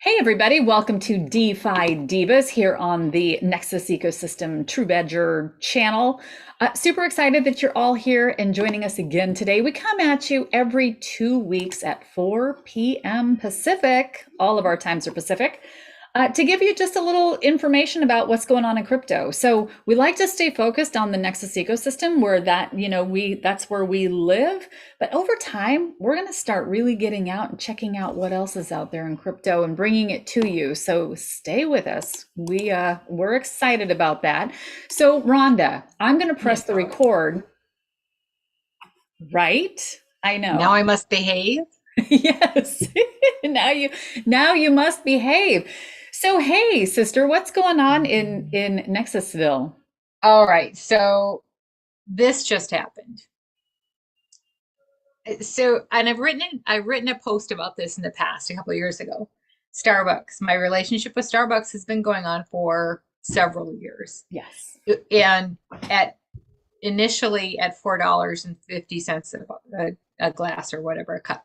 Hey everybody, welcome to DeFi Divas here on the Nexus Ecosystem True Badger channel. Super excited that you're all here and joining us again today. We come at you every 2 weeks at 4 p.m. Pacific. All of our times are Pacific. To give you just a little information about what's going on in crypto. So we like to stay focused on the Nexus ecosystem where that's where we live. But over time, we're going to start really getting out and checking out what else is out there in crypto and bringing it to you. So stay with us. We're excited about that. So Rhonda, I'm going to press the record, right? I know. Now I must behave. Yes. Now you must behave. So hey, sister, what's going on in Nexusville? All right, so this just happened. And I've written a post about this in the past, a couple of years ago. Starbucks. My relationship with Starbucks has been going on for several years. Yes. And at initially at $4.50 a glass or whatever, a cup.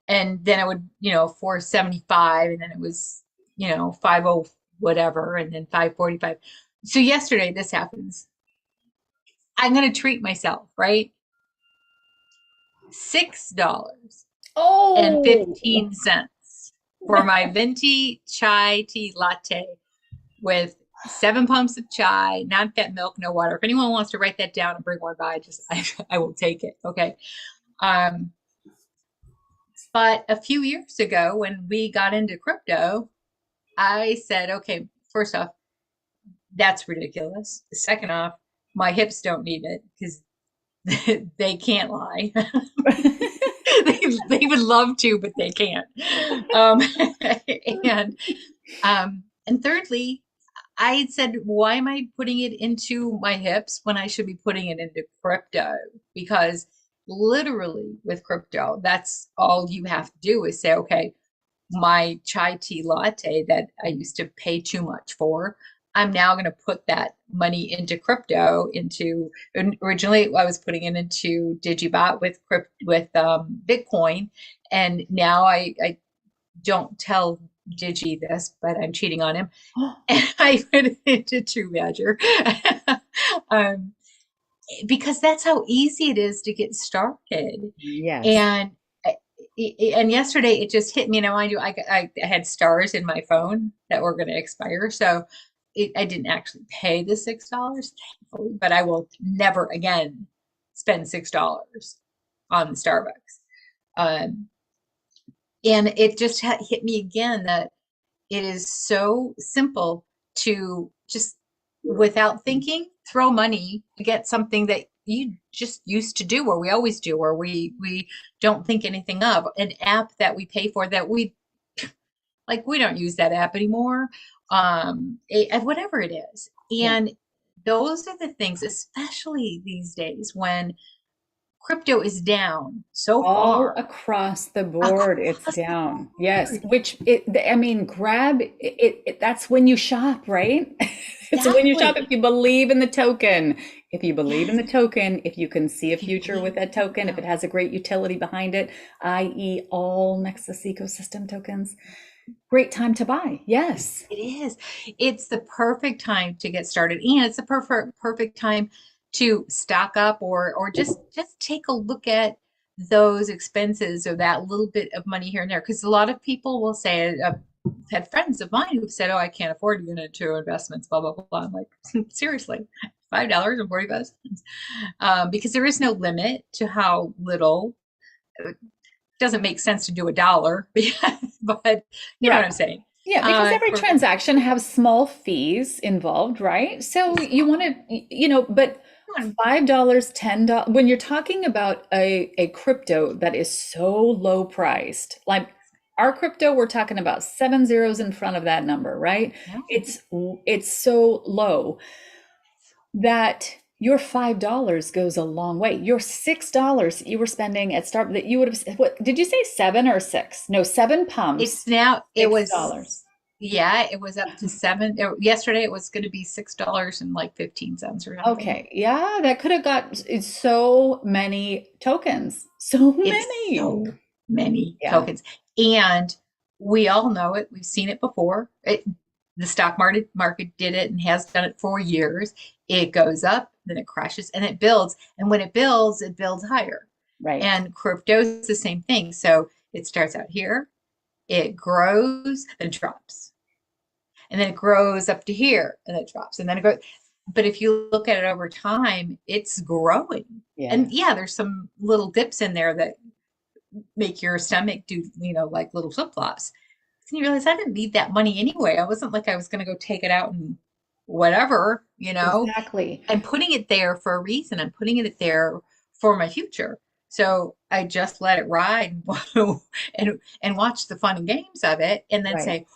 And then it would, 4.75, and then it was, 50 whatever, and then 5.45. So yesterday this happens. I'm going to treat myself, right? Oh, $6.15 for my venti chai tea latte with 7 pumps of chai, non-fat milk, no water. If anyone wants to write that down and bring one by, I will take it. Okay. Um, but a few years ago, when we got into crypto, I said, okay, first off, that's ridiculous. Second off, my hips don't need it because they can't lie. They would love to, but they can't. Um, and and thirdly, I had said, why am I putting it into my hips when I should be putting it into crypto? Because literally with crypto, that's all you have to do is say, okay, my chai tea latte that I used to pay too much for, I'm now going to put that money into crypto. Originally I was putting it into Digibot with Bitcoin, and now I don't tell Digi this, but I'm cheating on him, and I put it into True Badger. um, because that's how easy it is to get started. yes. And and yesterday it just hit me. And I mind you, I had stars in my phone that were going to expire, so I didn't actually pay the $6, thankfully. But I will never again spend $6 on the Starbucks. Um, and it just hit me again that it is so simple to just, without thinking, throw money to get something that you just used to do, or we always do, or we don't think anything of. An app that we pay for that we don't use that app anymore. Whatever it is. Yeah. And those are the things, especially these days when crypto is down so All far across the board, it's across the down. Yes, board. grab that's when you shop, right? It's when you shop if Exactly. you believe in the token. If you believe in Yes. the token, if you can see a If you future believe with in that token, if it crypto. has a great utility behind it, i.e., all Nexus ecosystem tokens, great time to buy. Yes. It is. It's the perfect time to get started, and it's the perfect time to stock up, or just take a look at those expenses, or that little bit of money here and there. Because a lot of people will say, I've had friends of mine who've said, "Oh, I can't afford unit two investments." Blah blah blah. I'm like, seriously, $5.45, because there is no limit to how little. It doesn't make sense to do a dollar, but you know what Right. I'm saying. Yeah, because every For transaction has small fees involved, right? So you want to, but $5, $10, when you're talking about a crypto that is so low priced, like our crypto, we're talking about seven zeros in front of that number, right? no. It's so low that your $5 goes a long way. Your $6 you were spending at Start that you would have, what did you say, seven or six? No, seven pumps, It's now, it was, $6. yeah, it was up to seven. Yesterday it was going to be $6 and like 15 cents or something. Okay, yeah, that could have got it's so many tokens. So It's many. so many Yeah. tokens. And we all know it. We've seen it before. The stock market did it and has done it for years. It goes up, then it crashes, and it builds. And when it builds higher. Right. And crypto is the same thing. So it starts out here, it grows, then drops, and then it grows up to here, and then it drops, and then it goes. But if you look at it over time, it's growing. Yeah. And yeah, there's some little dips in there that make your stomach do, like little flip flops. And you realize I didn't need that money anyway. I wasn't like I was going to go take it out and whatever, Exactly. I'm putting it there for a reason. I'm putting it there for my future. So I just let it ride and watch the fun and games of it and then Right. say,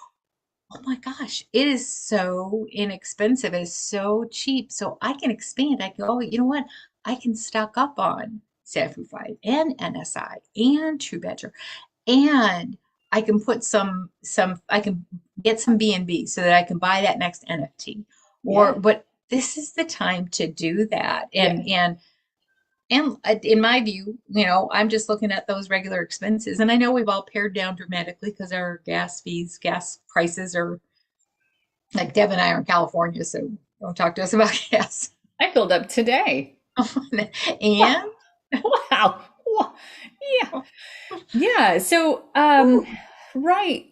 oh my gosh, it is so inexpensive. It is so cheap. So I can expand. I can go, you know what? I can stock up on Sapphire and NSI and True Badger, and I can put I can get some BNB so that I can buy that next NFT. Yeah. But this is the time to do that. Yeah. And in my view, I'm just looking at those regular expenses. And I know we've all pared down dramatically because our gas prices are like Deb and I are in California, so don't talk to us about gas. I filled up today. And Wow. Yeah. Yeah. So, right.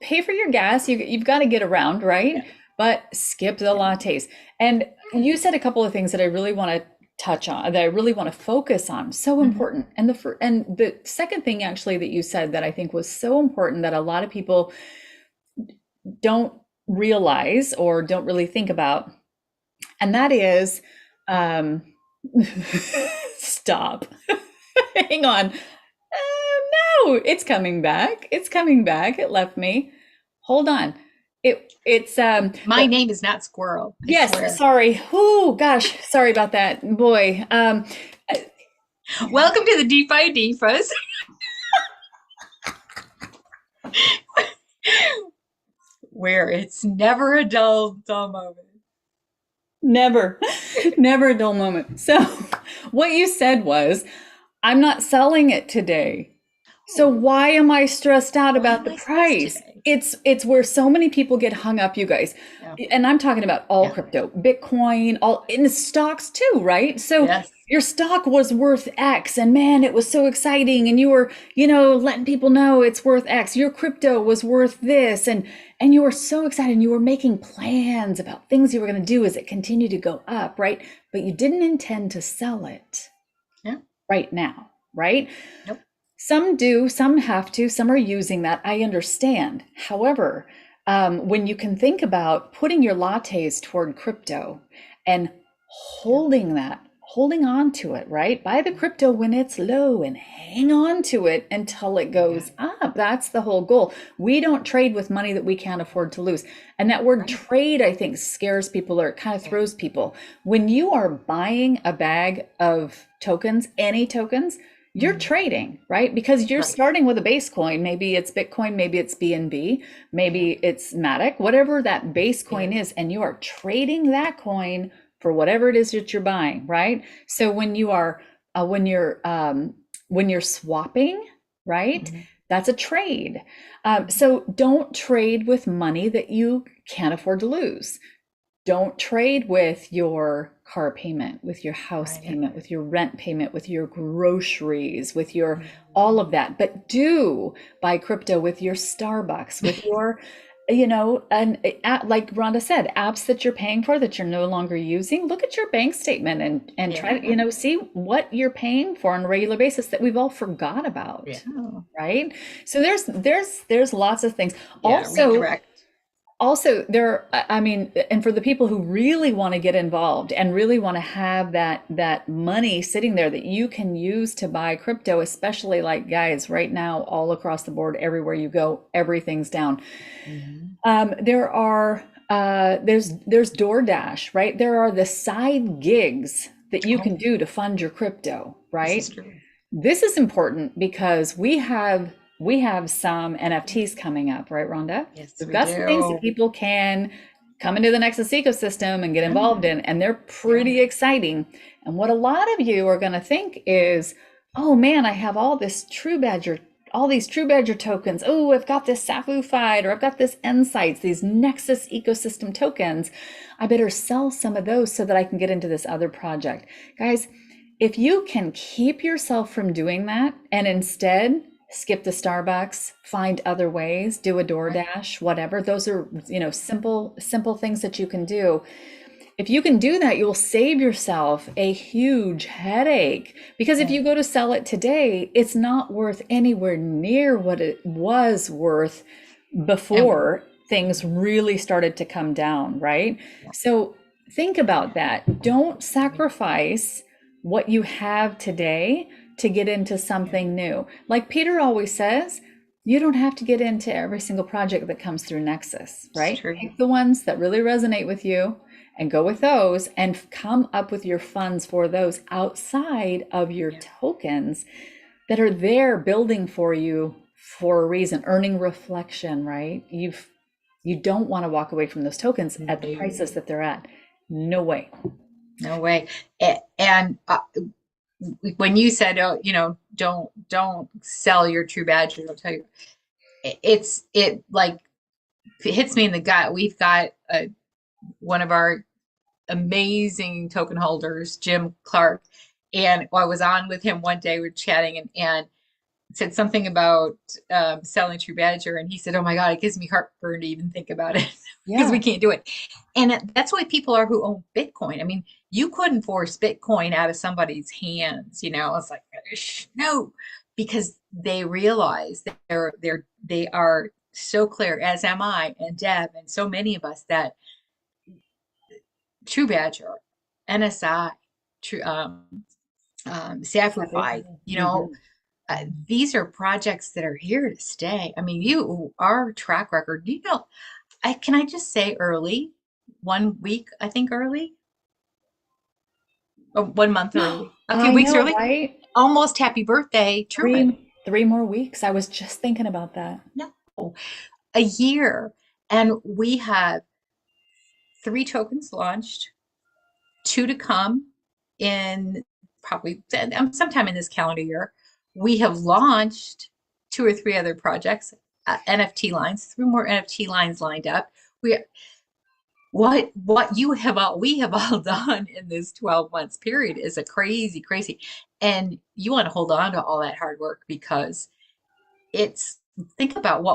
Pay for your gas. You've got to get around, right? But skip the lattes. And you said a couple of things that I really want to touch on, that I really want to focus on. So important. And the second thing actually that you said that I think was so important that a lot of people don't realize or don't really think about, and that is, stop. Hang on. No, it's coming back. It's coming back. It left me. Hold on. It's my name is not Squirrel. I yes, swear. sorry. Oh gosh, sorry about that. Boy. Welcome to the DeFi Divas. Where it's never a dull moment. Never, never a dull moment. So what you said was, I'm not selling it today. So why am I stressed out about the price? It's where so many people get hung up, you guys. Yeah. And I'm talking about all crypto, Bitcoin, all in the stocks too, right? So your stock was worth X and man, it was so exciting. And you were, letting people know it's worth X. Your crypto was worth this. And you were so excited and you were making plans about things you were going to do as it continued to go up, right? But you didn't intend to sell it right now, right? Nope. Some do, some have to, some are using that. I understand. However, when you can think about putting your lattes toward crypto and holding on to it, right? Buy the crypto when it's low and hang on to it until it goes up. That's the whole goal. We don't trade with money that we can't afford to lose. And that word trade, I think, scares people or it kind of throws people. When you are buying a bag of tokens, any tokens, you're trading, right? Because you're starting with a base coin. Maybe it's Bitcoin, maybe it's BNB, maybe it's Matic, whatever that base coin is, and you are trading that coin for whatever it is that you're buying, right? So when you are when you're swapping, right? That's a trade. So don't trade with money that you can't afford to lose. Don't trade with your car payment, with your house payment, with your rent payment, with your groceries, with your all of that. But do buy crypto with your Starbucks, with your, and like Rhonda said, apps that you're paying for that you're no longer using. Look at your bank statement and try to, see what you're paying for on a regular basis that we've all forgot about. Right? So there's lots of things. Also, and for the people who really want to get involved and really want to have that money sitting there that you can use to buy crypto, especially like guys, right now, all across the board, everywhere you go, everything's down. There's DoorDash, right? There are the side gigs that you can do to fund your crypto, right? This is important because we have some NFTs coming up, right, Rhonda? Yes, we've got some things that people can come into the Nexus ecosystem and get involved in, and they're pretty exciting. And what a lot of you are going to think is, oh man, I have all this True Badger all these True Badger tokens. Oh, I've got this Sapphire, or I've got this Insights, these Nexus ecosystem tokens. I better sell some of those so that I can get into this other project. Guys, if you can keep yourself from doing that and instead skip the Starbucks, find other ways, do a DoorDash, whatever, those are, simple things that you can do. If you can do that, you'll save yourself a huge headache, because if you go to sell it today, it's not worth anywhere near what it was worth before things really started to come down, right? So think about that. Don't sacrifice what you have today to get into something new. Like Peter always says, you don't have to get into every single project that comes through Nexus, right? Pick the ones that really resonate with you and go with those, and come up with your funds for those outside of your tokens that are there building for you for a reason, earning reflection, right? You don't want to walk away from those tokens at the prices that they're at. No way. No way. And when you said, oh, don't sell your True Badger, I'll tell you, it hits me in the gut. We've got one of our amazing token holders, Jim Clark, and I was on with him one day, we were chatting, and said something about selling True Badger, and he said, "Oh my God, it gives me heartburn to even think about it because we can't do it." And that's why people are who own Bitcoin. I mean, you couldn't force Bitcoin out of somebody's hands. It's like, no, because they realize that they are so clear, as am I and Deb and so many of us, that True Badger, NSI, True Sapphire, these are projects that are here to stay. I mean, our track record, can I just say early, 1 week, I think early, or 1 month early, a few weeks early, right? Almost happy birthday, Truman. Three more weeks. I was just thinking about that. No, a year. And we have 3 tokens launched, 2 to come in probably sometime in this calendar year. We have launched 2 or 3 other projects, NFT lines, 3 more NFT lines lined up. What we have all done in this 12 months period is a crazy. And you want to hold on to all that hard work, because think about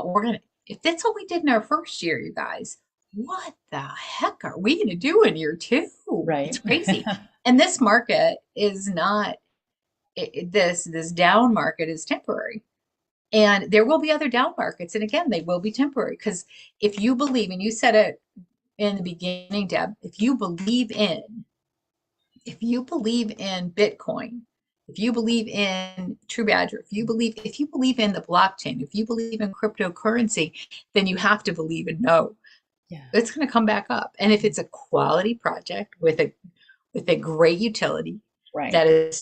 if that's what we did in our first year, you guys, what the heck are we going to do in year 2? Right. It's crazy. And this market is not, this down market is temporary. And there will be other down markets. And again, they will be temporary, because if you believe, and you said it in the beginning, Deb, if you believe in Bitcoin, if you believe in True Badger, if you believe in the blockchain, if you believe in cryptocurrency, then you have to believe and know it's going to come back up. And if it's a quality project with a great utility that is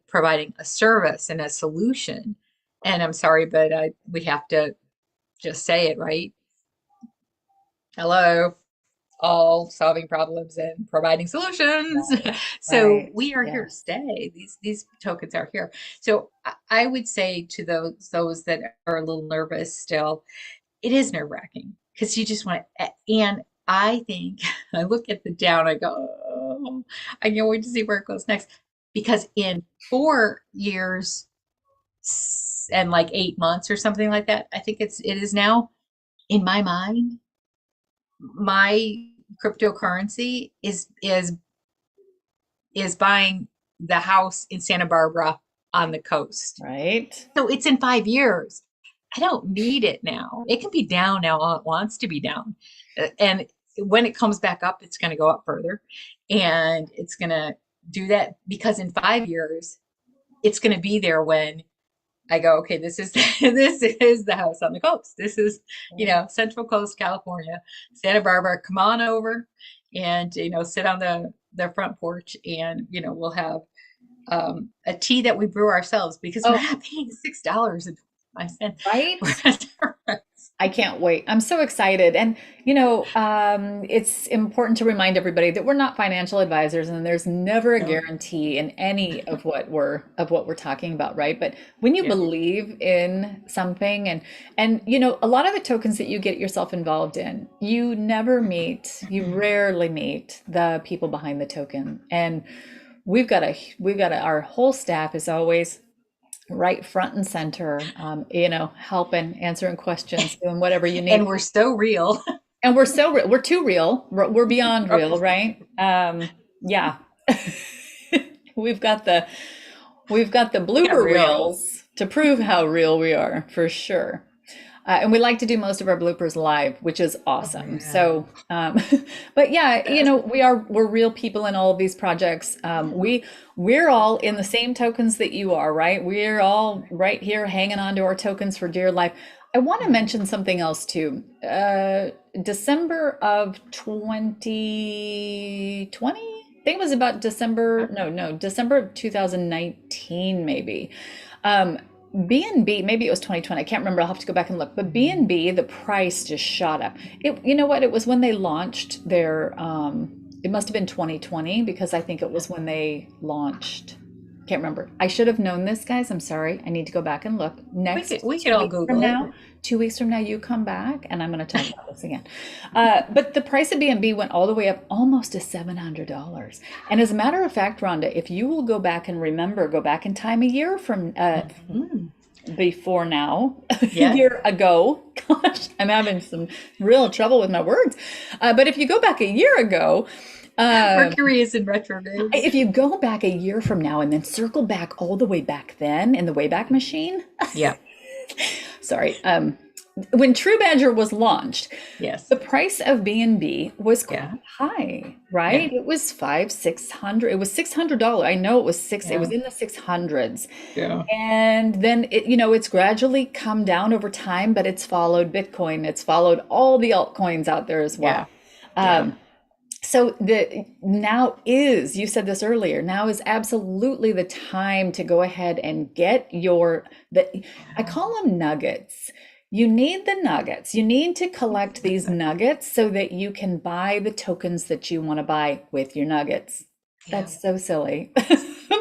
providing a service and a solution, and I'm sorry, but we have to just say it, right? Hello, all solving problems and providing solutions. So we are here to stay. These tokens are here. So I would say to those that are a little nervous still, it is nerve-wracking, because you just want to, and I think I look at the down, I go, oh, I can't wait to see where it goes next, because in 4 years and like 8 months or something like that, I think it is now, in my mind, my cryptocurrency is buying the house in Santa Barbara on the coast. Right. So it's in 5 years. I don't need it now. It can be down now all it wants to be down. And when it comes back up, it's going to go up further. And it's going to do that, because in 5 years, it's going to be there when I go, okay, this is the house on the coast. This is, Central Coast, California, Santa Barbara. Come on over and, sit on the front porch, and, we'll have a tea that we brew ourselves, because we're not paying $6.25. Right. I can't wait. I'm so excited. And, it's important to remind everybody that we're not financial advisors and there's never a No. guarantee in any of what we're talking about, right? But when you Yeah. believe in something and a lot of the tokens that you get yourself involved in, you rarely meet the people behind the token. And our whole staff is always right front and center, helping, answering questions, doing whatever you And need. we're so real. And we're too real. We're beyond real, right? Yeah. We've got the we've got the We got blooper real. reels to prove how real we are, for sure. And we like to do most of our bloopers live, which is Oh awesome. yeah. So, but yeah, Best. we're real people in all of these projects. We're all in the same tokens that you are, right? We're all right here hanging on to our tokens for dear life. I want to mention something else too. December of 2020, I think it was about December, no, December of 2019, maybe. Um, B&B, maybe it was 2020. I can't remember. I'll have to go back and look. But B&B, the price just shot up. You know what? It was when they launched it must have been 2020 because I think it was when they launched. Can't remember. I should have known this, guys. I'm sorry. I need to go back and look. We could all Google it. 2 weeks from now, you come back and I'm going to talk about this again. But the price of B&B went all the way up almost to $700. And as a matter of fact, Rhonda, if you will go back and go back in time a year from Mhm. before now, a Yes. year ago, gosh, I'm having some real trouble with my words. But if you go back a year ago, Mercury is in retrograde. if you go back a year from now and then circle back all the way back then in the Wayback Machine, Yeah. sorry, when True Badger was launched, Yes. the price of B&B was quite Yeah. high, Yeah. right? It was 600. It was $600. I know it was it was Yeah. in the 600s. Yeah. And then it's gradually come down over time, but it's followed Bitcoin. It's followed all the altcoins out there as well. Yeah. Yeah. So you said this earlier, now is absolutely the time to go ahead and get I call them nuggets. You need the nuggets. You need to collect these nuggets so that you can buy the tokens that you want to buy with your nuggets. Yeah. That's so silly.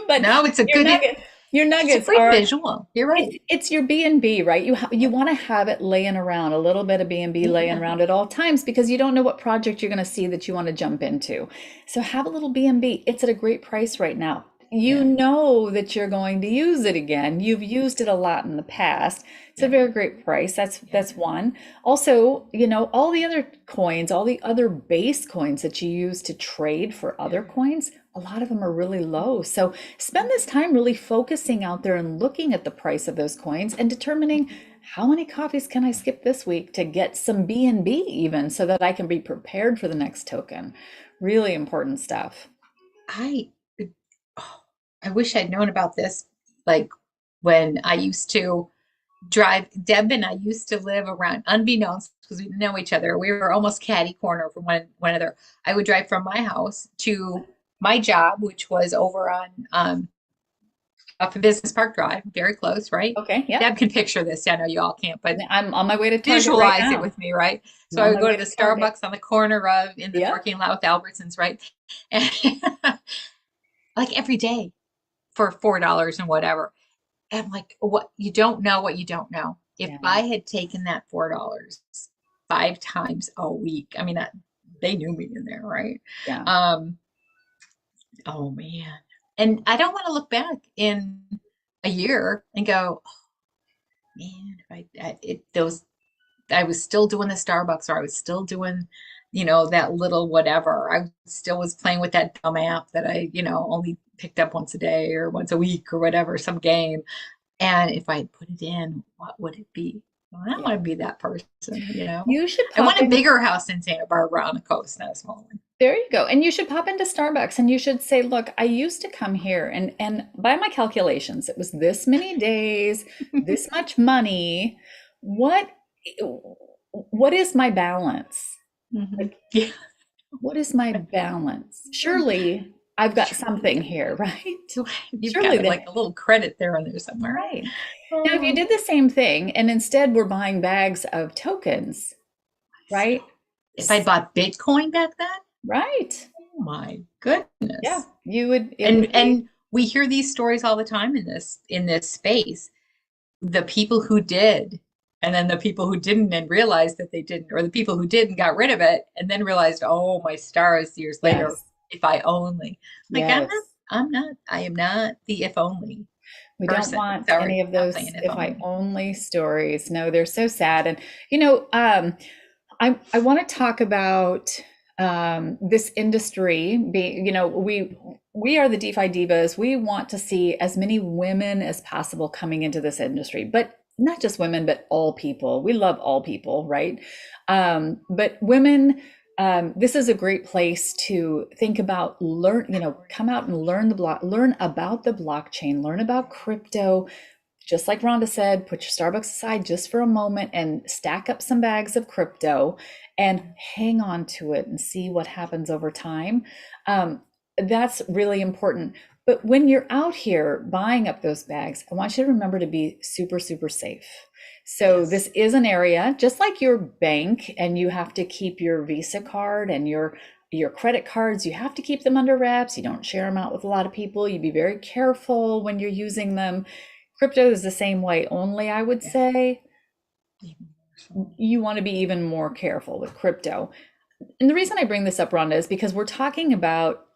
But No, your nugget, your it's a nuggets great are visual. You're right. it's your B&B, right? You want to have it laying around, a little bit of B&B laying Yeah. around at all times because you don't know what project you're going to see that you want to jump into. So have a little B&B. It's at a great price right now. You Yeah. know that you're going to use it again. You've used it a lot in the past. It's a Yeah. very great price. That's Yeah. that's one. Also, all the other coins, all the other base coins that you use to trade for other coins, a lot of them are really low. So spend this time really focusing out there and looking at the price of those coins and determining how many coffees can I skip this week to get some B&B even so that I can be prepared for the next token. Really important stuff. I oh, I wish I'd known about this like when I used to drive. Deb and I used to live around, unbeknownst, because we didn't know each other. We were almost catty corner from one another. I would drive from my house to my job, which was over on off of Business Park Drive, very close, right? Okay, yep. Deb can picture this. Yeah, I know you all can't, but I'm on my way to Target right visualize it now. with me, right? I'm So I on would my go way to the to Target. Starbucks on the corner of in the Yep. parking lot with Albertsons, right? And like every day for $4 and whatever. And I'm like, what you don't know what you don't know. If Yeah. I had taken that $4 5 times a week, I mean they knew me in there, right? Yeah. Um, oh man. And I don't want to look back in a year and go, oh, man, if I was still doing the Starbucks or I was still doing, that little whatever. I still was playing with that dumb app that I, only picked up once a day or once a week or whatever, some game. And if I put it in, what would it be? Well, I don't Yeah. want to be that person. You should I pop want a in. bigger house in Santa Barbara on the coast, not a small one. There you go. And you should pop into Starbucks and you should say, look, I used to come here and by my calculations, it was this many days, this much money. What what is my balance? Mhm. Like, Yeah. what is my balance? Surely I've got Surely something here, right? you've Surely got they, like a little credit there on there somewhere. right. Now, if you Oh, did the same thing and instead we're buying bags of tokens, right? if I bought Bitcoin back then, Right. oh my Yeah, goodness. you would, it would be, And we hear these stories all the time in this space. The people who did, and then the people who didn't and realized that they didn't, or the people who did and got rid of it and then realized, oh my stars, years later, yes, if I only. Like yes. I am not the if only We don't person. want Sorry, any of not those playing if if I only. only stories. No, they're so sad. And, I want to talk about this industry being, we are the DeFi divas. We want to see as many women as possible coming into this industry, but not just women, but all people. We love all people, right? But women, this is a great place to think about, come out and learn about the blockchain, learn about crypto, just like Rhonda said, put your Starbucks aside just for a moment and stack up some bags of crypto and hang on to it and see what happens over time. Um, that's really important. But when you're out here buying up those bags, I want you to remember to be super, super safe. So Yes. this is an area just like your bank, and you have to keep your Visa card and your credit cards, you have to keep them under wraps. You don't share them out with a lot of people. You be very careful when you're using them. Crypto is the same way, only I would Yeah. say Even more so. you want to be even more careful with crypto. And the reason I bring this up, Rhonda, is because we're talking about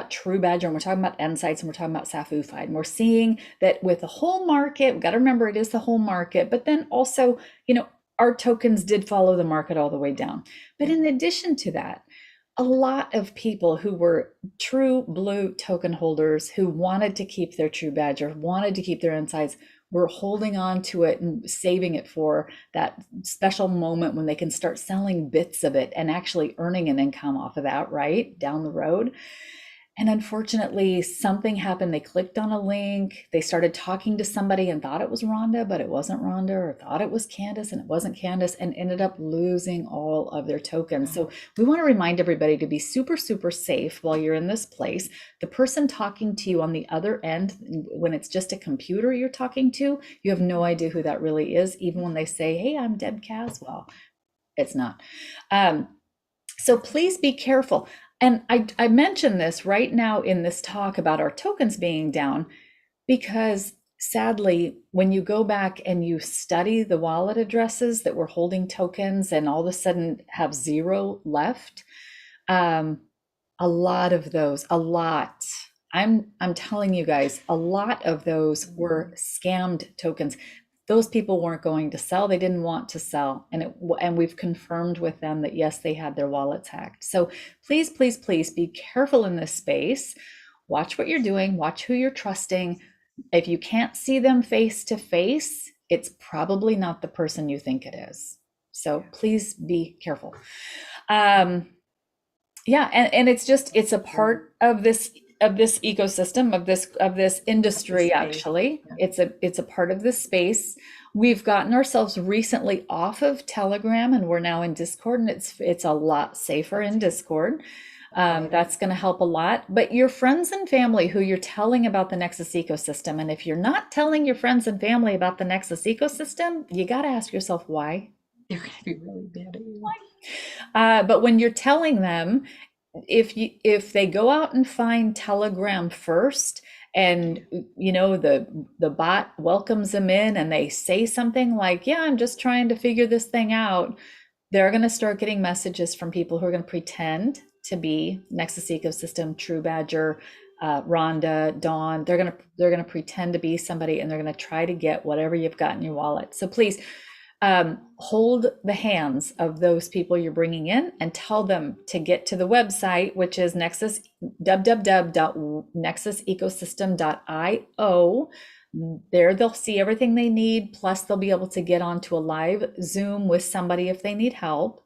True Badger and we're talking about Insights and we're talking about Safufied. And we're seeing that with the whole market, we've got to remember it is the whole market, but then also, our tokens did follow the market all the way down. But Yeah. in addition to that, a lot of people who were true blue token holders who wanted to keep their True Badger, wanted to keep their Insights, were holding on to it and saving it for that special moment when they can start selling bits of it and actually earning an income off of that, right? Down the road. And unfortunately, something happened. They clicked on a link. They started talking to somebody and thought it was Rhonda, but it wasn't Rhonda, or thought it was Candace and it wasn't Candace, and ended up losing all of their tokens. So we want to remind everybody to be super, super safe while you're in this place. The person talking to you on the other end, when it's just a computer you're talking to, you have no idea who that really is, even when they say, "Hey, I'm Deb Caswell." It's not. Um, so please be careful. And I mention this right now in this talk about our tokens being down because sadly, when you go back and you study the wallet addresses that were holding tokens and all of a sudden have zero left, um, a lot of those, a lot. I'm telling you guys, a lot of those were scammed tokens. Those people weren't going to sell. They didn't want to sell, and we've confirmed with them that yes, they had their wallets hacked. So please, please, please be careful in this space. Watch what you're doing. Watch who you're trusting. If you can't see them face to face, it's probably not the person you think it is. So please be careful. Um, yeah, and it's a part of this ecosystem of this The industry. space. Actually, Yeah. it's a part of this space. We've gotten ourselves recently off of Telegram and we're now in Discord, and it's a lot safer in Discord. That's going to help a lot. But your friends and family who you're telling about the Nexus ecosystem, and if you're not telling your friends and family about the Nexus ecosystem, you got to ask yourself why. They're going to be really bad at you. But when you're telling them, if they go out and find Telegram first, and the bot welcomes them in and they say something like, "Yeah, I'm just trying to figure this thing out," they're going to start getting messages from people who are going to pretend to be Nexus Ecosystem, True Badger, Rhonda, Dawn. They're going to pretend to be somebody, and they're going to try to get whatever you've got in your wallet. So please, hold the hands of those people you're bringing in and tell them to get to the website, which is www.nexusecosystem.io. There they'll see everything they need, plus they'll be able to get onto a live Zoom with somebody if they need help.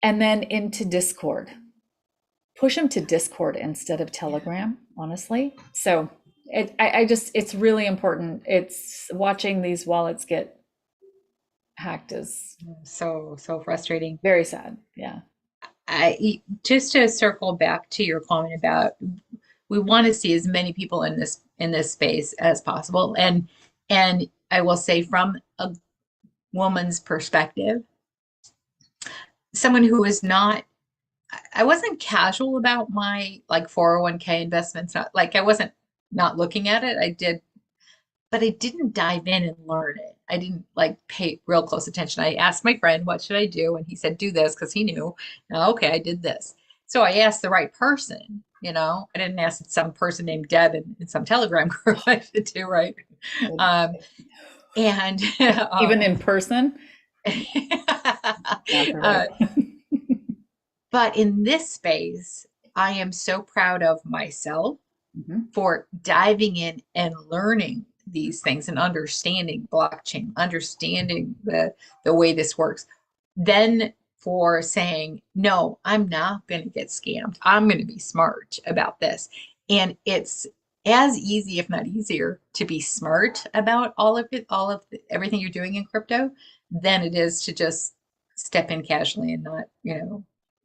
And then into Discord. Push them to Discord instead of Telegram, honestly. So it's really important. It's watching these wallets get hacked is So frustrating. very sad. Yeah. just to circle back to your comment about, we want to see as many people in this space as possible, and I will say from a woman's perspective, someone who is not, I wasn't casual about my like 401k investments. Not like I wasn't not looking at it. I did, but I didn't dive in and learn it. I didn't like pay real close attention. I asked my friend, what should I do? And he said, do this because he knew. Okay, I did this. So I asked the right person, you know, I didn't ask some person named Deb in some Telegram group I should do, right? Um, and Even in person? That's uh, right. but in this space, I am so proud of myself Mhm. for diving in and learning these things and understanding blockchain, understanding the way this works. Then for saying, no, I'm not going to get scammed. I'm going to be smart about this. And it's as easy, if not easier, to be smart about all of it, everything you're doing in crypto, than it is to just step in casually and not,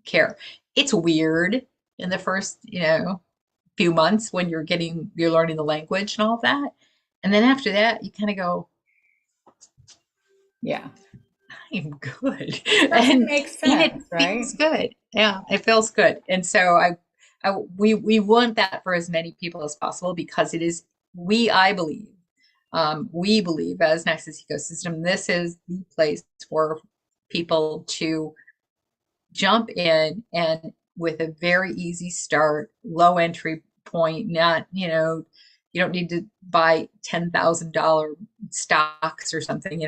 care. It's weird in the first, few months when you're learning the language and all that. And then after that, you kind of go, Yeah. I'm good. It starts to make And it sense, right? feels good. Yeah, it feels good. And so we want that for as many people as possible because it is, we believe as Nexus Ecosystem, this is the place for people to jump in and with a very easy start, low entry point, not, you don't need to buy $10,000 stocks or something,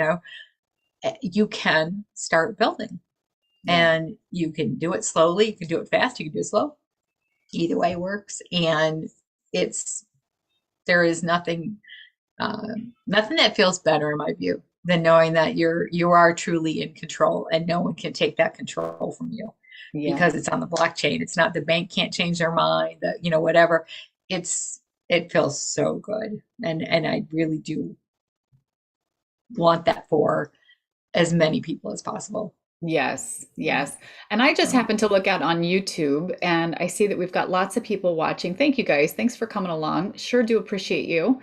you can start building Yeah. and you can do it slowly. You can do it fast. You can do it slow. Either way works. And it's, there is nothing that feels better in my view than knowing that you are truly in control and no one can take that control from you Yeah. because it's on the blockchain. It's not, the bank can't change their mind, that, whatever. It feels so good. And I really do want that for as many people as possible. Yes, yes. And I just happened to look out on YouTube and I see that we've got lots of people watching. Thank you guys. Thanks for coming along. Sure do appreciate you.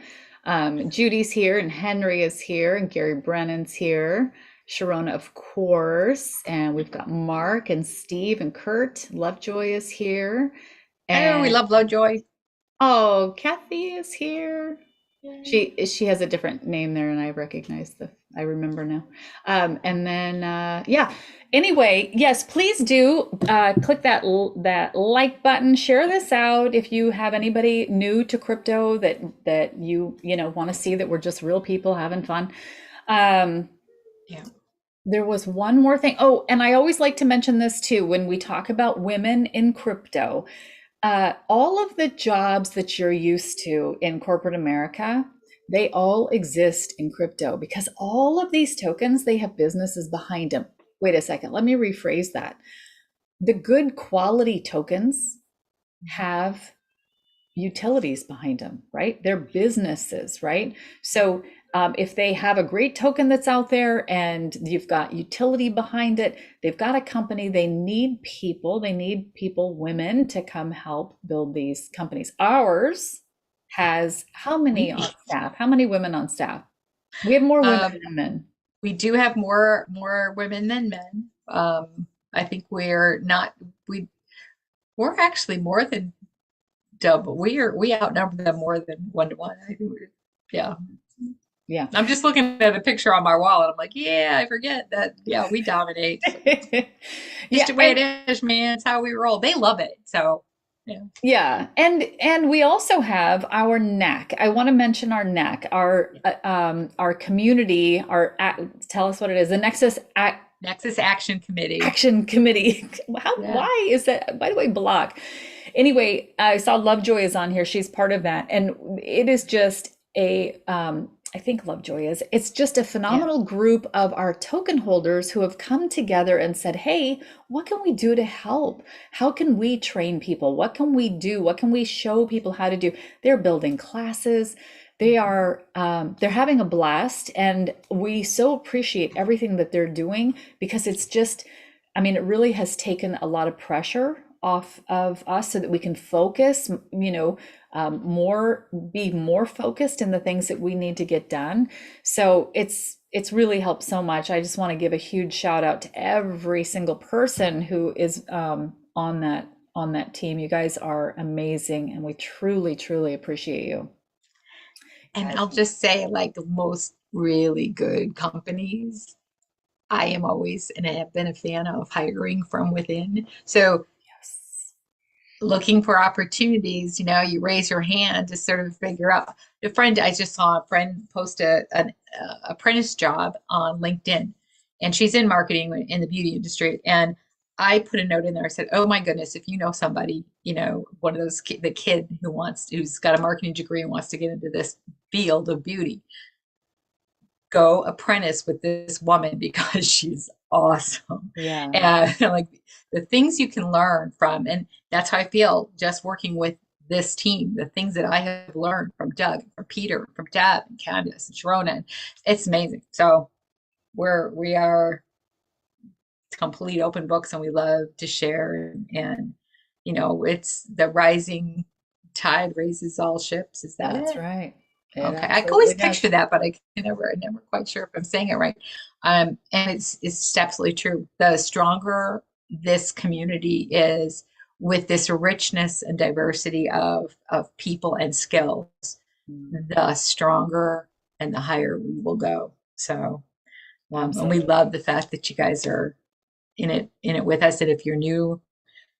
Judy's here and Henry is here and Gary Brennan's here. Sharona, of course. And we've got Mark and Steve and Kurt. Lovejoy is here. Oh, we And love Lovejoy. oh, Kathy is here. She has a different name there, and I recognize I remember now. And then yeah. Anyway, yes, please do click that like button. Share this out if you have anybody new to crypto that you want to see that we're just real people having fun. Um, Yeah. there was one more thing. Oh, and I always like to mention this too when we talk about women in crypto. All of the jobs that you're used to in corporate America, they all exist in crypto because all of these tokens, they have businesses behind them. Wait a second, let me rephrase that. The good quality tokens have utilities behind them, right? They're businesses, right? So if they have a great token that's out there and you've got utility behind it, they've got a company, they need people, women to come help build these companies. Ours has how many on staff? How many women on staff? We have more women Um, than men. we do have more women than men. I think we're actually more than double. We outnumber them more than 1 to 1. I think yeah. Yeah. I'm just looking at a picture on my wall and I'm like, yeah, I forget that. Yeah, we dominate. Just Yeah, the way it is, man. It's how we roll. They love it. So yeah. yeah, and we also have our NAC. I want to mention our NAC, our community, tell us what it is, the Nexus Action Committee. Action Committee. Yeah. Why is that? By the way, block. Anyway, I saw Lovejoy is on here. She's part of that, and it is just I think Lovejoy is. It's just a Yeah. phenomenal group of our token holders who have come together and said, "Hey, what can we do to help? How can we train people? What can we do? What can we show people how to do?" They're building classes. They're having a blast, and we so appreciate everything that they're doing because it's just I mean, it really has taken a lot of pressure off of us so that we can focus, more, be more focused in the things that we need to get done. So it's really helped so much. I just want to give a huge shout out to every single person who is on that team. You guys are amazing, and we truly, truly appreciate you. And Guys, I'll just say, like most really good companies, I am always and I have been a fan of hiring from within. So yes. looking for opportunities, you raise your hand to sort of figure out. I just saw a friend post an apprentice job on LinkedIn, and she's in marketing in the beauty industry. And I put a note in there. I said, "Oh my goodness, if you know somebody, one of those the kid who's got a marketing degree and wants to get into this field of beauty, go apprentice with this woman because she's awesome." Yeah, And like the things you can learn from, and that's how I feel just working with this team, the things that I have learned from Doug, from Peter, from Deb and Candace and Sharona, it's amazing. So we are complete open books, and we love to share, and it's the rising tide raises all ships. Is that that's it? right. It Okay, I can always absolutely does. picture that, but I can never quite sure if I'm saying it right. And it's absolutely true. The stronger this community is with this richness and diversity of people and skills, Mm, the stronger and the higher we will go. So, and we absolutely. love the fact that you guys are in it with us. And if you're new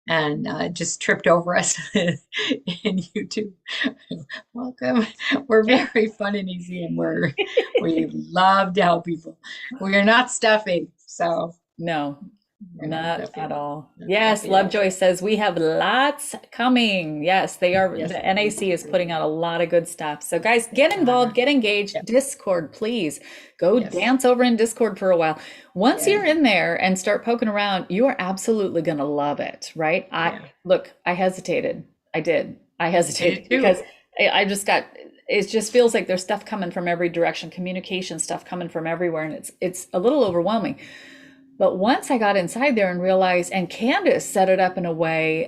and just tripped over us in YouTube, welcome. We're Yeah. very fun and easy, and we love to help people. We are not stuffy, so No, we're not not stuffy at at all. all. Not Yes, stuffy at all. Lovejoy says we have lots coming. Yes, they are. Yes, The we NAC is putting do. out a lot of good stuff. So, guys, They get involved, are. get engaged. Yep. Discord, please go Yes. dance over in Discord for a while. Once Yeah. you're in there and start poking around, you are absolutely going to love it, right? Yeah. I hesitated. I did. I I do hesitated too. because I just got. It just feels like there's stuff coming from every direction, communication stuff coming from everywhere, and it's a little overwhelming. But once I got inside there and realized, and Candace set it up in a way,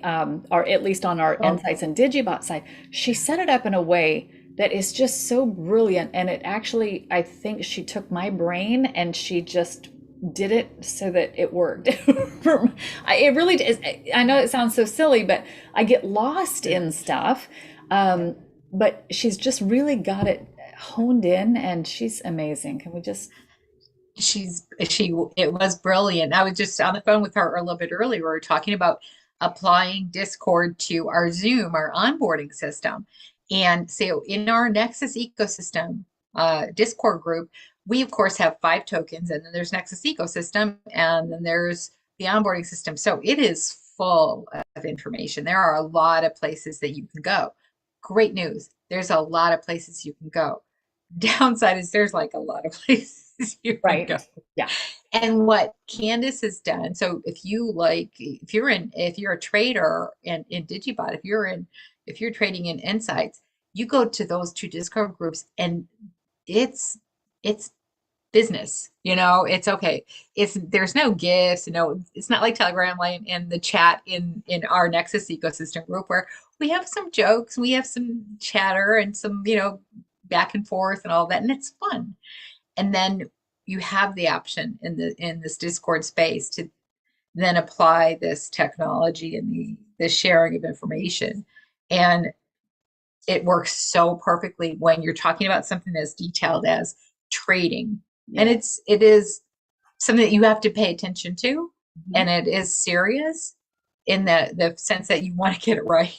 or at least on our Oh, Insights and Digibot side, she set it up in a way that is just so brilliant. And it actually, I think she took my brain and she just did it so that it worked. It really is. I know it sounds so silly, but I get lost yeah. in stuff. Yeah. But she's just really got it honed in, and she's amazing. Can we just, It was brilliant. I was just on the phone with her a little bit earlier. We were talking about applying Discord to our Zoom, our onboarding system. And so in our Nexus ecosystem Discord group, we of course have 5 tokens, and then there's Nexus ecosystem, and then there's the onboarding system. So it is full of information. There are a lot of places that you can go. Great news. There's a lot of places you can go. Downside is there's like a lot of places you can right? go. Yeah. And what Candace has done, so if you're a trader in Digibot, if you're trading in Insights, you go to those 2 Discord groups, and it's it's business. It's okay. There's no gifts, it's not like Telegram line and the chat in our Nexus ecosystem group, where we have some jokes, we have some chatter and some, back and forth and all that, and it's fun. And then you have the option in this Discord space to then apply this technology and the sharing of information. And it works so perfectly when you're talking about something as detailed as trading. And Yeah. it is something that you have to pay attention to, Mhm. and it is serious in the sense that you want to get it right.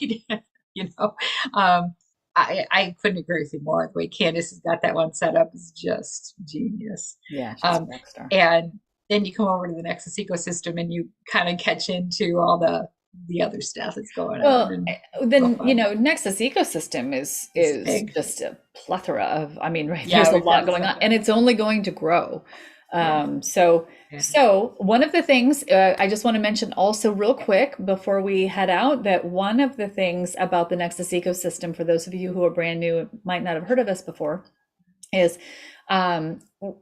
you know um I couldn't agree with you more. The way Candace has got that one set up is just genius. Yeah, she's a um rock star. and then you come over to the Nexus ecosystem, and you kind of catch into all the other stuff that's going on, Well, and so then, fun. Nexus ecosystem It's is big. just a plethora of, I mean, right, Yeah, there's a we've lot got going so on, much. and it's only going to grow. Yeah. So Yeah. one of the things I just want to mention also real quick before we head out, that one of the things about the Nexus ecosystem, for those of you who are brand new, might not have heard of us before, is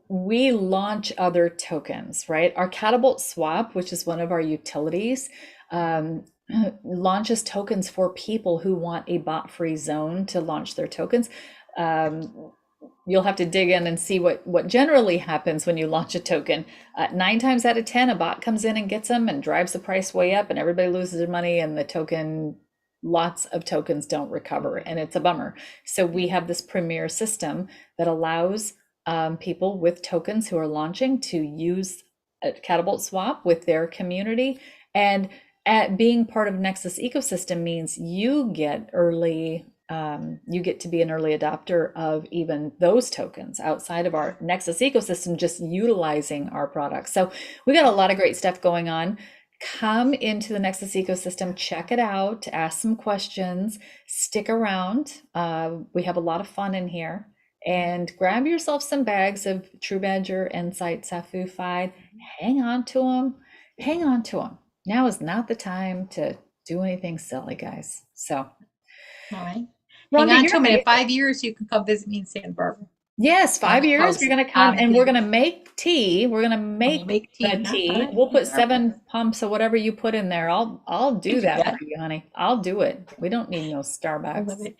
we launch other tokens, right? Our Catapult Swap, which is one of our utilities, um, launches tokens for people who want a bot-free zone to launch their tokens. Um, you'll have to dig in and see what generally happens when you launch a token. 9 times out of 10, a bot comes in and gets them and drives the price way up, and everybody loses their money, and the token, lots of tokens don't recover, and it's a bummer. So we have this premier system that allows people with tokens who are launching to use a Catapult Swap with their community. And at being part of Nexus ecosystem means you get to be an early adopter of even those tokens outside of our Nexus ecosystem, just utilizing our products. So we got a lot of great stuff going on. Come into the Nexus ecosystem, check it out, ask some questions, stick around. We have a lot of fun in here. And grab yourself some bags of True Badger, Insight, Safu Fide. Hang on to them. Hang on to them. Now is not the time to do anything silly, guys. So, All right. Rhonda, Hang on you're to them, and in amazing. 5 years, you can come visit me in Santa Barbara Yes, on 5 years. We're gonna come and we're the gonna make tea. We're gonna when you make make the tea. tea. We'll put 7 pumps of whatever you put in there. I'll do Thank you, that Deb. for you, honey. I'll do it. We don't need no I love Starbucks.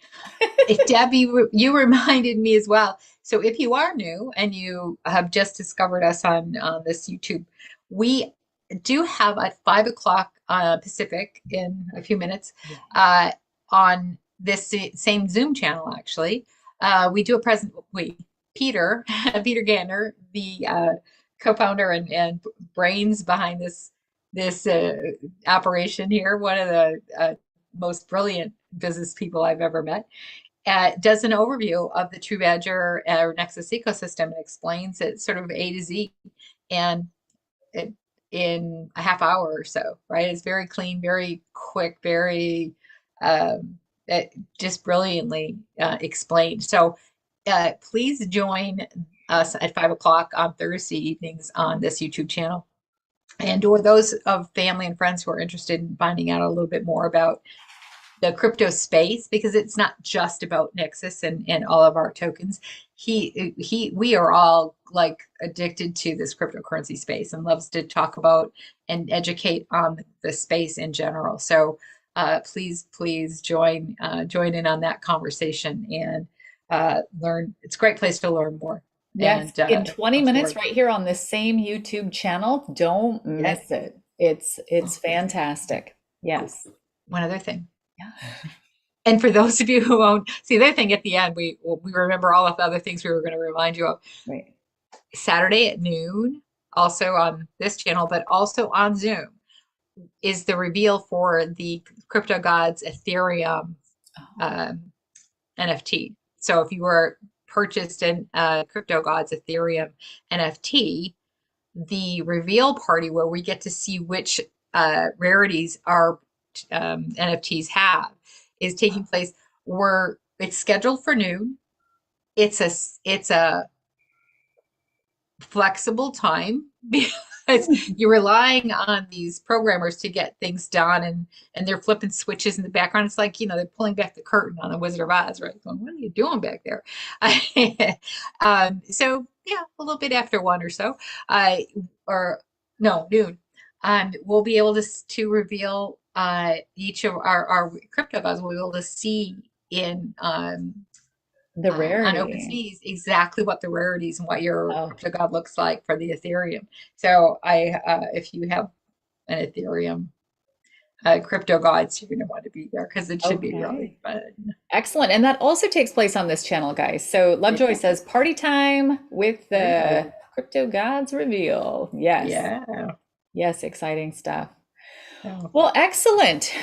it. Debbie, you reminded me as well. So if you are new and you have just discovered us on this YouTube, we do have at 5 o'clock Pacific in a few minutes on this same Zoom channel. Actually, we do a present. Peter Peter Gander, the co-founder and brains behind this operation here, one of the most brilliant business people I've ever met, does an overview of the True Badger Nexus ecosystem and explains it sort of A to Z, and it, in a half hour or so, right? It's very clean, very quick, very just brilliantly explained. So please join us at 5 o'clock on Thursday evenings on this YouTube channel. And or those of family and friends who are interested in finding out a little bit more about the crypto space, because it's not just about Nexus and all of our tokens. We are all like addicted to this cryptocurrency space and loves to talk about and educate on the space in general. So please join in on that conversation and learn. It's a great place to learn more. Yes, And in 20 minutes absorb. right here on this same YouTube channel. Don't Yes. miss it. It's fantastic. Yes. One other thing. Yeah. And for those of you who won't see the other thing at the end, we remember all of the other things we were going to remind you of. Right. Saturday at noon, also on this channel, but also on Zoom, is the reveal for the Crypto Gods Ethereum NFT. So if you were purchased an Crypto Gods Ethereum NFT, the reveal party where we get to see which rarities our NFTs have is taking place. It's scheduled for noon. It's a flexible time because you're relying on these programmers to get things done, and they're flipping switches in the background. It's like, they're pulling back the curtain on the Wizard of Oz, right? Going, what are you doing back there? So yeah, a little bit after 1 or so, or no, noon. We'll be able to reveal each of our crypto gods. We'll be able to see in The on rarity. OpenSeas exactly what the rarities and what your Oh. crypto god looks like for the Ethereum. So if you have an Ethereum crypto gods, you're going to want to be there because it should be really fun. Excellent. And that also takes place on this channel, guys. So Lovejoy says party time with the Crypto Gods reveal. Yes. Yeah. Yes, exciting stuff. Oh. Well, excellent.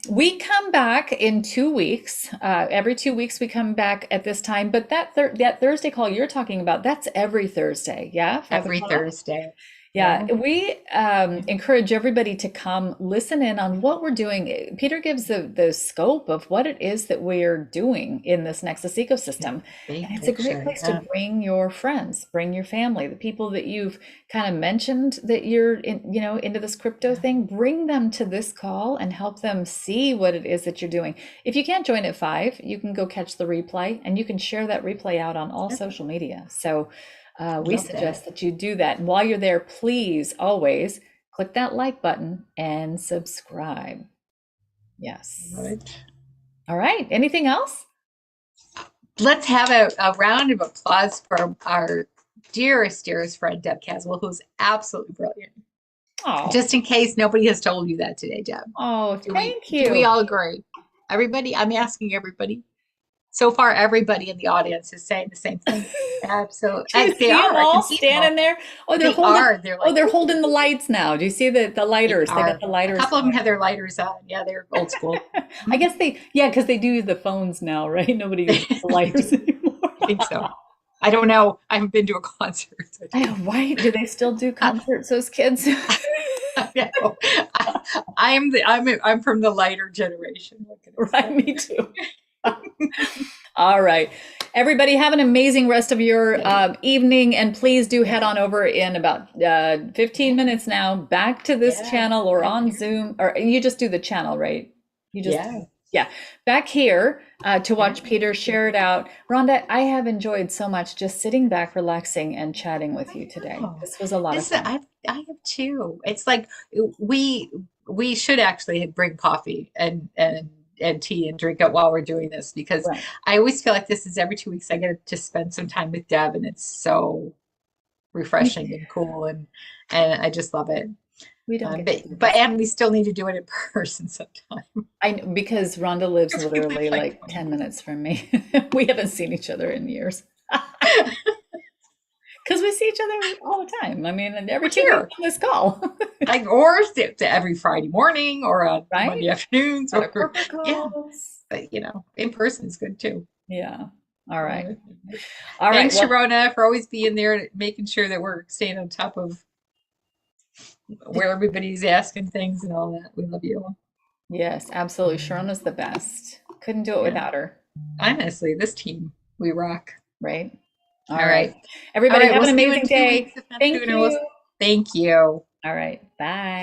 We come back in 2 weeks. Every 2 weeks we come back at this time. But that Thursday call you're talking about, that's every Thursday. Yeah? Every Thursday. Yeah, we encourage everybody to come listen in on what we're doing. Peter gives the scope of what it is that we're doing in this Nexus ecosystem. And it's a great place to bring your friends, bring your family, the people that you've kind of mentioned that you're into this crypto thing, bring them to this call and help them see what it is that you're doing. If you can't join at 5, you can go catch the replay and you can share that replay out on all social media. So We Love that. suggest that you do that. And while you're there, please always click that like button and subscribe. Yes. Love it. All right. Anything else? Let's have a round of applause for our dearest, dearest friend, Deb Caswell, who's absolutely brilliant. Oh, Just in case nobody has told you that today, Deb. oh, Do we thank do we you. all agree? Everybody, I'm asking everybody. So far, everybody in the audience is saying the same thing. Absolutely. Do you They see them are. I can all see them all. standing there? Oh, they're They holding. are. They're Oh, like, they're holding the lights now. Do you see the they lighters? They got are. the A lighters couple of them going. have their lighters on. Yeah, they're old school. I guess yeah, because they do use the phones now, right? Nobody uses the They do. lighters anymore. I think so. I don't know. I haven't been to a concert. So I know, right? Do they still do concerts, those kids? I know. I'm from the lighter generation. What can I Right, say? me too. All right. Everybody, have an amazing rest of your evening. And please do head on over in about 15 minutes now back to this Yeah. channel or Back on here. Zoom. Or you just do the channel, right? You just, Yeah. yeah, back here to watch Yeah. Peter share it out. Rhonda, I have enjoyed so much just sitting back, relaxing, and chatting with you today. Oh, This was a lot of this fun. I have too. It's like we we should actually bring coffee and tea and drink it while we're doing this because Right. I always feel like this is every 2 weeks I get to spend some time with Deb and it's so refreshing and cool and I just love it. We don't get to do But this. and we still need to do it in person sometime I know, because Rhonda lives because we live literally like like 20 10 minutes. minutes from me. We haven't seen each other in years. Because we see each other all the time. I mean, and every We're 2 weeks here. on this call, Like or every Friday morning or on right? Monday afternoons Got our or corporate yeah, calls. but in person is good too. Yeah. All right. Uh, All right. Thanks, Well, Sharona, for always being there and making sure that we're staying on top of where everybody's asking things and all that. We love you. yes, absolutely. Sharona's the best. Couldn't do it Yeah. without her, Honestly, this team, we rock. right? All All right. right. All Everybody right. have We'll an see you in amazing 2 weeks, day. if not Thank sooner. you. Thank you. All right. Bye.